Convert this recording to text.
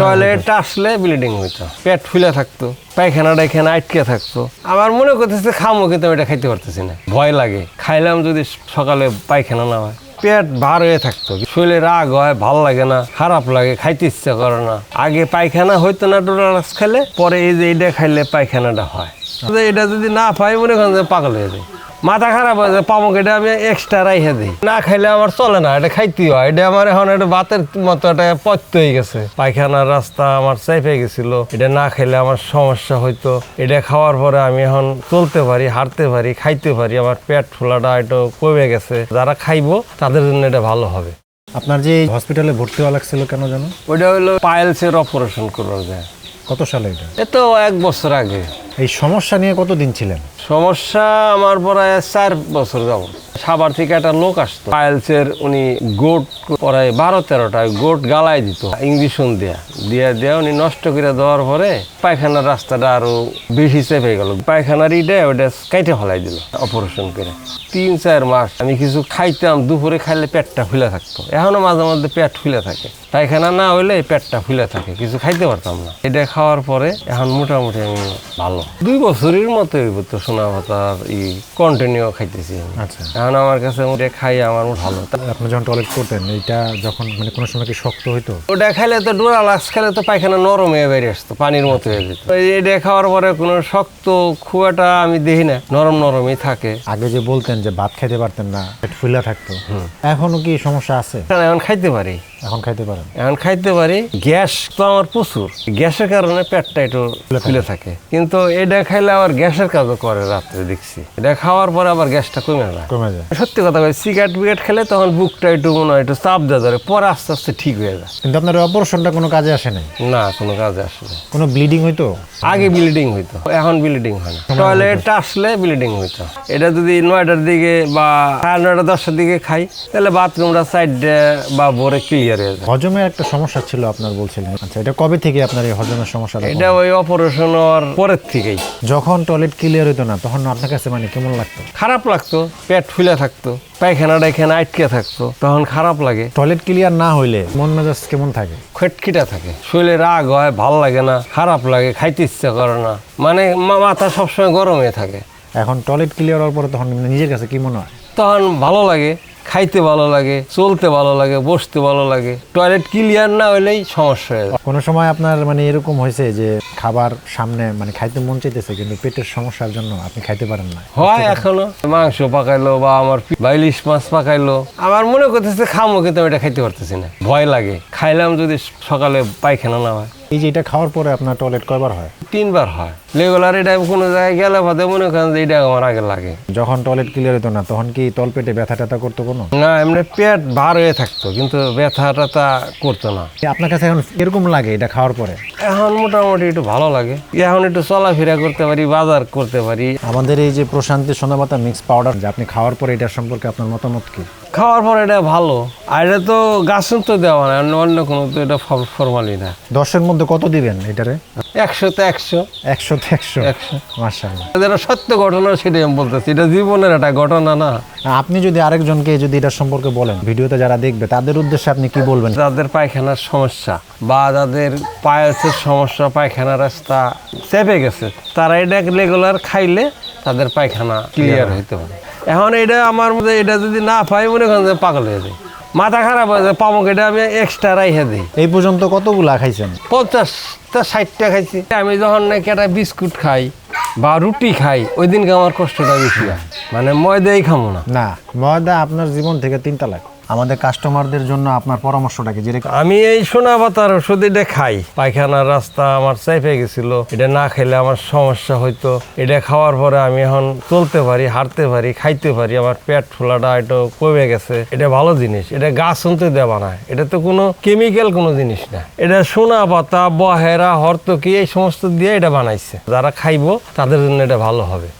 Toilet আসলে bleeding হইতো, পেট ফুলে থাকতো, পায়খানাটা এখানে আটকে থাকতো। আমার মনে করতেছে খামো, কিন্তু আমি এটা খাইতে পারতেছি না, ভয় লাগে। খাইলাম যদি সকালে পায়খানা না হয়, পেট ভার হয়ে থাকতো, শরীরে রাগ হয়, ভাল লাগে না, খারাপ লাগে, খাইতে ইচ্ছা করে না। আগে পায়খানা হইতো না ডোরালাক্স খেলে, পরে এই যে এটা খাইলে পায়খানাটা হয়। এটা যদি না পাই মনে করেন যে পাগল হয়ে যায়, মাথা খারাপ হয়ে যায়। পামক এটা আমি এক্সট্রা রাইখে দিই, না খাইলে আমার চলে না, এটা খাইতে হয়। এটা আমার এখন একটা বাতের মতো একটা পথ্য হয়ে গেছে। পায়খানার রাস্তা আমার চেপে গেছিল, এটা না খাইলে আমার সমস্যা হইতো। এটা খাওয়ার পরে আমি এখন চলতে পারি, হাঁটতে পারি, খাইতে পারি। আমার পেট ফোলাটা একটু কমে গেছে। যারা খাইবো তাদের জন্য এটা ভালো হবে। আপনার যে হসপিটালে ভর্তি হওয়া লাগছিল কেন জানো? ওইটা হলো পাইলসের অপারেশন করার যায়। কত সালে এটা? এ তো 1 বছর আগে। এই সমস্যা নিয়ে কতদিন ছিলেন? সমস্যা আমার প্রায় 4 বছর যাব। সাভার থেকে একটা লোক আসতো, পাইলসের উনি গোট প্রায় 12-13টা গোট গালাই দিত ইঞ্জেকশন দিয়া উনি নষ্ট করে দেওয়ার পরে পায়খানার রাস্তাটা আরো বেশি চেপে গেল। পায়খানার ওটা কাইটে ফেলাই দিল অপারেশন করে। 3-4 মাস আমি কিছু খাইতাম, দুপুরে খাইলে পেটটা ফুলে থাকতো। এখনো মাঝে মধ্যে পেট ফুলে থাকে, পায়খানা না হইলে পেটটা ফুলে থাকে, কিছু খাইতে পারতাম না। এটা খাওয়ার পরে এখন মোটামুটি আমি ভালো। 2 বছরের মতো হইব তো সোনা ভাতার কন্টিনিউ খাইতেছি আমি। আচ্ছা, এখন আমার কাছে ওটা খাই আমার ভালো। আপনি যখন টয়লেট করতেন এইটা যখন মানে কোনো সময় কি শক্ত হইতো? ওটা খাইলে তো ডোরালাক্স খেলে তো পায়খানা নরম হয়ে বেরিয়ে আসতো, পানির মতো হয়ে যেত। এটা খাওয়ার পরে কোনো শক্ত খুব একটা আমি দেখি না, নরমই থাকে। আগে যে বলতেন যে ভাত খাইতে পারতেন না, পেট ফুলে থাকতো, এখনো কি সমস্যা আছে? এখন খাইতে পারি, এখন খাইতে পারেন? এখন খাইতে পারি। গ্যাস তো আমার প্রচুর, গ্যাসের কারণে পেটটা একটু ফুলে থাকে, কিন্তু এটা খাইলে আবার গ্যাসের কাজও করে রাত্রে দেখছি। এটা খাওয়ার পরে আবার গ্যাসটা কমে যায়। সত্যি কথা বলি, সিগারেট খেলে তখন বুকটা একটু মনে হয় একটু চাপ দেওয়া ধরে, পরে আস্তে আস্তে ঠিক হয়ে যায়। কিন্তু আপনার অপারেশনটা কোনো কাজে আসে নাই? না, কোনো কাজে আসে না। কোনো ব্লিডিং হইতো? আগে ব্লিডিং হইতো, এখন ব্লিডিং হয় না। টয়লেট আসলে ব্লিডিং হইতো। এটা যদি 9টার দিকে বা 9:30 10টার দিকে খাই, তাহলে বাথরুমটা সাইডে বা ভরে ক্লিয়ার হয়ে যায়। হজমের একটা সমস্যা ছিল আপনার বলছিলেন, আচ্ছা এটা কবে থেকে আপনার এই হজমের সমস্যা? এটা ওই অপারেশন হওয়ার পরের থেকেই। যখন টয়লেট ক্লিয়ার হইতো না তখন আপনার কাছে মানে কেমন লাগতো? খারাপ লাগতো, পেট ফুলে থাকতো, পায়খানাটা এখানে আটকে থাকতো, তখন খারাপ লাগে। টয়লেট ক্লিয়ার না হইলে মন মেজাজ কেমন থাকে? খেটখিটা থাকে, শরীরে রাগ হয়, ভাল লাগে না, খারাপ লাগে, খাইতে ইচ্ছা করে না, মানে মাথা সবসময় গরম হয়ে থাকে। এখন টয়লেট ক্লিয়ার হওয়ার পরে তখন নিজের কাছে কি মনে হয়? তখন ভালো লাগে, খাইতে ভালো লাগে, চলতে ভালো লাগে, বসতে ভালো লাগে। টয়লেট ক্লিয়ার না হইলেই সমস্যা হয়ে যায়। কোনো সময় আপনার মানে এরকম হয়েছে যে খাবার সামনে মানে খাইতে মন চাইতেছে কিন্তু পেটের সমস্যার জন্য আপনি খাইতে পারেন না? হয়, এখনো মাংস পাকাইলো বা আমার ইলিশ মাছ পাকাইলো, আমার মনে করতেছে খামো, কিন্তু আমি এটা খাইতে পারতেছি না, ভয় লাগে। খাইলাম যদি সকালে পায়খানা না হয়। এই যে এটা খাওয়ার পরে আপনার টয়লেট কয়বার হয়? 3 বার হয় রেগুলার। এটা কোনো জায়গায় গেলে ভাতে মনে করেন যে এটা আমার আগে লাগে। যখন টয়লেট ক্লিয়ার হতো না তখন কি তলপেটে ব্যথা ট্যাথা করতো কোনো? না, এমনি পেট ভার হয়ে থাকতো, কিন্তু ব্যথা ট্যাথা করতো না। আপনার কাছে এখন এরকম লাগে এটা খাওয়ার পরে? এখন মোটামুটি একটু ভালো লাগে, এখন একটু চলাফেরা করতে পারি, বাজার করতে পারি। আমাদের এই যে প্রশান্তি সোনাপাতা মিক্স পাউডার, যে আপনি খাওয়ার পরে এটা সম্পর্কে আপনার মতামত কি? খাওয়ার পর এটা ভালো, আর এটা তো গাছের তো দেওয়া না, অন্য কোনো তো এটা ফরমালি না। 10-এর মধ্যে কত দিবেন এটারে? 100-তে 100। 100-তে 100? মাশাআল্লাহ। যেটা সত্য ঘটনা সেটাই আমি বলতেছি, এটা জীবনের একটা ঘটনা না। আপনি যদি আরেকজনকে যদি এটা সম্পর্কে বলেন, ভিডিওতে যারা দেখবে তাদের উদ্দেশ্যে আপনি কি বলবেন? যাদের পায়খানার সমস্যা বা যাদের পায়েসের সমস্যা, পায়খানা রাস্তা চেপে গেছে, তারা এটা রেগুলার খাইলে তাদের পায়খানা ক্লিয়ার হইতে পারে। এখন এটা আমার মধ্যে এটা যদি না পাই মনে করেন যে পাগল হয়ে যায়, মাথা খারাপ হয়ে যায়। পামক এটা আমি এক্সট্রা রাইখে দিই। এই পর্যন্ত কতগুলা খাইছেন? 50টা 60টা খাইছি। আমি যখন নাকি একটা বিস্কুট খাই বা রুটি খাই, ওই দিনকে আমার কষ্টটা বেশি হয়, মানে ময়দাই খাবো না। না, ময়দা আপনার জীবন থেকে 3 তালাক। আমাদের কাস্টমারদের জন্য আপনার পরামর্শটা কি? যেটা আমি এই সোনাপাতার ওষুধ এটা খাই, পায়খানার রাস্তা আমার চেপে গেছিল, এটা না খেলে আমার সমস্যা হইতো। এটা খাওয়ার পরে আমি এখন চলতে পারি, হাঁটতে পারি, খাইতে পারি, আমার পেট ফোলাটা একটু কমে গেছে। এটা ভালো জিনিস, এটা গাছ শুনতে দেওয়া না, এটা তো কোনো কেমিক্যাল কোনো জিনিস না। এটা সোনাপাতা, বহেরা, হরতকি এই সমস্ত দিয়ে এটা বানাইছে। যারা খাইবো তাদের জন্য এটা ভালো হবে।